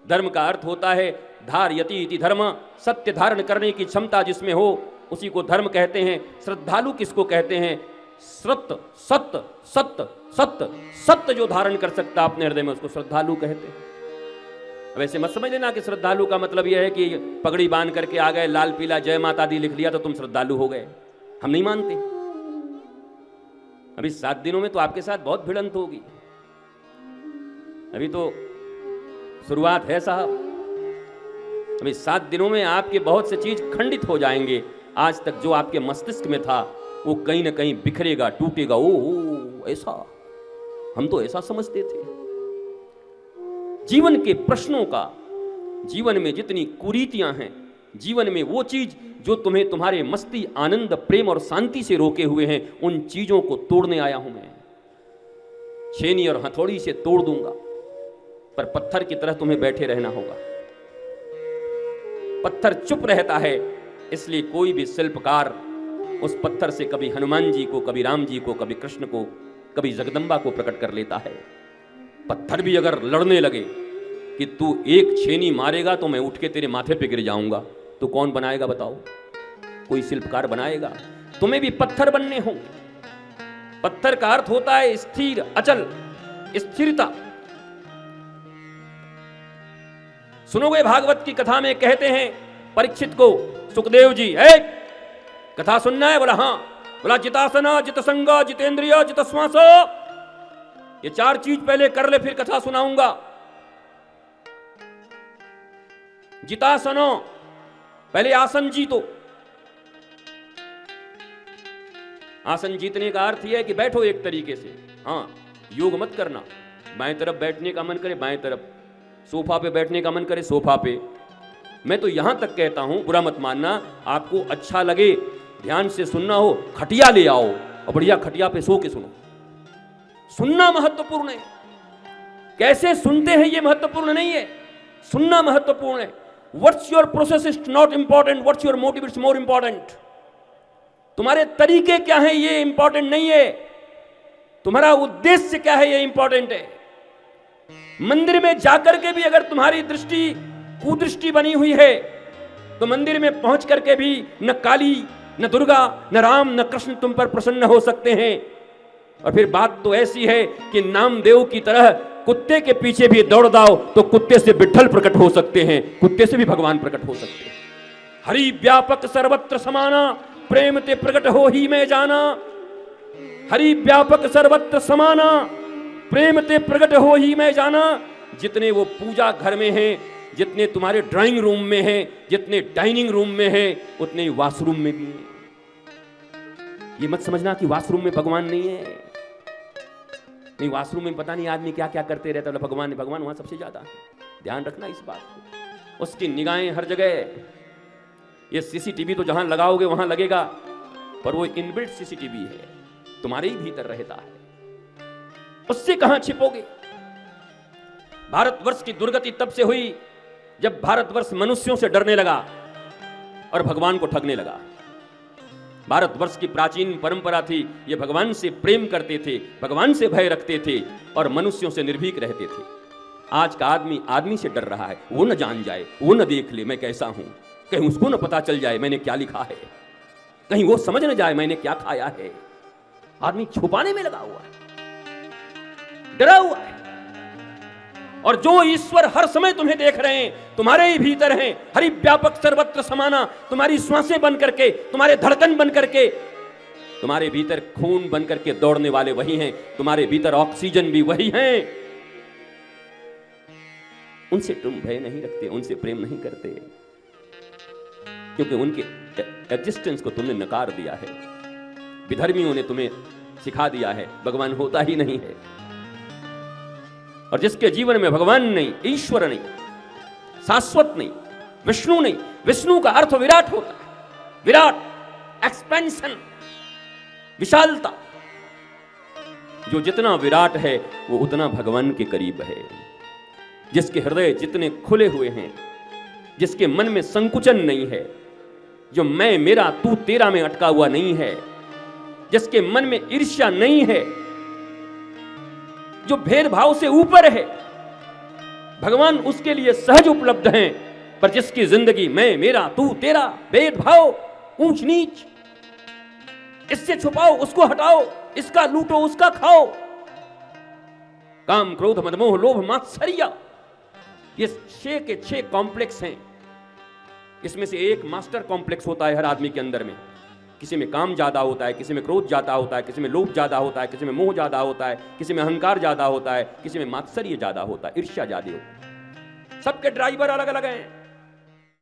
धर्म का अर्थ होता है धारयति इति धर्म, सत्य धारण करने की क्षमता जिसमें हो उसी को धर्म कहते हैं। श्रद्धालु किसको कहते हैं? सत्य सत्य सत्य सत्य सत्य जो धारण कर सकता अपने हृदय में उसको श्रद्धालु कहते हैं। वैसे मत समझ लेना कि श्रद्धालु का मतलब यह है कि पगड़ी बांध करके आ गए, लाल पीला जय माता दी लिख लिया तो तुम श्रद्धालु हो गए। हम नहीं मानते। अभी 7 दिनों में तो आपके साथ बहुत भिड़ंत होगी। अभी तो शुरुआत है साहब। अभी 7 दिनों में आपके बहुत से चीज खंडित हो जाएंगे। आज तक जो आपके मस्तिष्क में था वो कहीं ना कहीं बिखरेगा, टूटेगा। ओ ऐसा, हम तो ऐसा समझते थे। जीवन के प्रश्नों का, जीवन में जितनी कुरीतियां हैं, जीवन में वो चीज जो तुम्हें तुम्हारे मस्ती, आनंद, प्रेम और शांति से रोके हुए हैं, उन चीजों को तोड़ने आया हूं मैं। छेनी और हथौड़ी से तोड़ दूंगा, पर पत्थर की तरह तुम्हें बैठे रहना होगा। पत्थर चुप रहता है, इसलिए कोई भी शिल्पकार उस पत्थर से कभी हनुमान जी को, कभी राम जी को, कभी कृष्ण को, कभी जगदम्बा को प्रकट कर लेता है। पत्थर भी अगर लड़ने लगे कि तू एक छेनी मारेगा तो मैं उठ के तेरे माथे पे गिर जाऊंगा, तो कौन बनाएगा बताओ? कोई शिल्पकार बनाएगा। तुम्हें भी पत्थर बनने होंगे। पत्थर का अर्थ होता है स्थिर, अचल, स्थिरता। सुनोगे भागवत की कथा में कहते हैं परीक्षित को सुखदेव जी, कथा सुनना है? बोला हाँ। बोला जितासना, जितसंगा, जितेंद्रिय, जितश्वास, ये 4 चीज पहले कर ले फिर कथा सुनाऊंगा। जितासनो, पहले आसन जीतो। आसन जीतने का अर्थ यह है कि बैठो एक तरीके से। हाँ, योग मत करना। बाएं तरफ बैठने का मन करे बाएं तरफ, सोफा पे बैठने का मन करे सोफा पे। मैं तो यहां तक कहता हूं, बुरा मत मानना, आपको अच्छा लगे ध्यान से सुनना हो, खटिया ले आओ और बढ़िया खटिया पे सो के सुनो। सुनना महत्वपूर्ण है। कैसे सुनते हैं ये महत्वपूर्ण नहीं है, सुनना महत्वपूर्ण है। What's your process is not important, what's your motive is more important. तुम्हारे तरीके क्या है ये इंपॉर्टेंट नहीं है, तुम्हारा उद्देश्य क्या है ये इंपॉर्टेंट है। मंदिर में जाकर के भी अगर तुम्हारी दृष्टि कुदृष्टि बनी हुई है तो मंदिर में पहुंच करके भी न काली, न दुर्गा, न राम, न कृष्ण तुम पर प्रसन्न हो सकते हैं। और फिर बात तो ऐसी है कि नामदेव की तरह कुत्ते के पीछे भी दौड़ दाओ तो कुत्ते से विट्ठल प्रकट हो सकते हैं, कुत्ते से भी भगवान प्रकट हो सकते हैं। हरि व्यापक सर्वत्र समाना, प्रेम ते प्रकट हो ही मैं जाना। हरि व्यापक सर्वत्र समाना, प्रेम ते प्रकट हो ही मैं जाना। जितने वो पूजा घर में हैं, जितने तुम्हारे ड्राइंग रूम में हैं, जितने डाइनिंग रूम में हैं, उतने ही वॉशरूम में भी हैं। ये मत समझना कि वॉशरूम में भगवान नहीं है। नहीं, वॉशरूम में पता नहीं आदमी क्या क्या करते रहता है, भगवान है। भगवान वहां सबसे ज्यादा है। ध्यान रखना इस बात को। उसकी निगाहें हर जगह। ये सीसीटीवी तो जहां लगाओगे वहां लगेगा, पर वो इनबिल्ट सीसीटीवी है, तुम्हारे ही भीतर रहता है। उससे कहां छिपोगे? भारतवर्ष की दुर्गति तब से हुई जब भारतवर्ष मनुष्यों से डरने लगा और भगवान को ठगने लगा। भारतवर्ष की प्राचीन परंपरा थी, ये भगवान से प्रेम करते थे, भगवान से भय रखते थे और मनुष्यों से निर्भीक रहते थे। आज का आदमी आदमी से डर रहा है, वो न जान जाए, वो न देख ले मैं कैसा हूं, कहीं उसको न पता चल जाए मैंने क्या लिखा है, कहीं वो समझ न जाए मैंने क्या खाया है। आदमी छुपाने में लगा हुआ है, डरा हुआ है। और जो ईश्वर हर समय तुम्हें देख रहे हैं, तुम्हारे ही भीतर हैं। हरि व्यापक सर्वत्र समाना, तुम्हारी श्वासें बन करके, तुम्हारे धड़कन बन करके, तुम्हारे भीतर खून बन करके दौड़ने वाले वही हैं, तुम्हारे भीतर ऑक्सीजन भी वही हैं। उनसे तुम भय नहीं रखते, उनसे प्रेम नहीं करते, क्योंकि उनके एग्जिस्टेंस को तुमने नकार दिया है। विधर्मियों ने तुम्हें सिखा दिया है भगवान होता ही नहीं है। और जिसके जीवन में भगवान नहीं, ईश्वर नहीं, शाश्वत नहीं, विष्णु नहीं, विष्णु का अर्थ विराट होता है। विराट, एक्सपेंशन, विशालता। जो जितना विराट है वो उतना भगवान के करीब है। जिसके हृदय जितने खुले हुए हैं, जिसके मन में संकुचन नहीं है, जो मैं मेरा तू तेरा में अटका हुआ नहीं है, जिसके मन में ईर्ष्या नहीं है, जो भेदभाव से ऊपर है, भगवान उसके लिए सहज उपलब्ध हैं, पर जिसकी जिंदगी मैं, मेरा, तू, तेरा, भेदभाव, ऊंच नीच, इससे छुपाओ, उसको हटाओ, इसका लूटो, उसका खाओ, काम, क्रोध, मद, मोह, लोभ, मात्सर्य, ये 6 के 6 कॉम्प्लेक्स हैं। इसमें से एक मास्टर कॉम्प्लेक्स होता है हर आदमी के अंदर में। किसी में काम ज्यादा होता है, किसी में क्रोध ज्यादा होता है, किसी में लोभ ज्यादा होता है, किसी में मोह ज्यादा होता है, किसी में अहंकार ज्यादा होता है, किसी में मात्सर्य ज्यादा होता है, ईर्ष्या ज्यादा होता है। सबके ड्राइवर अलग अलग हैं।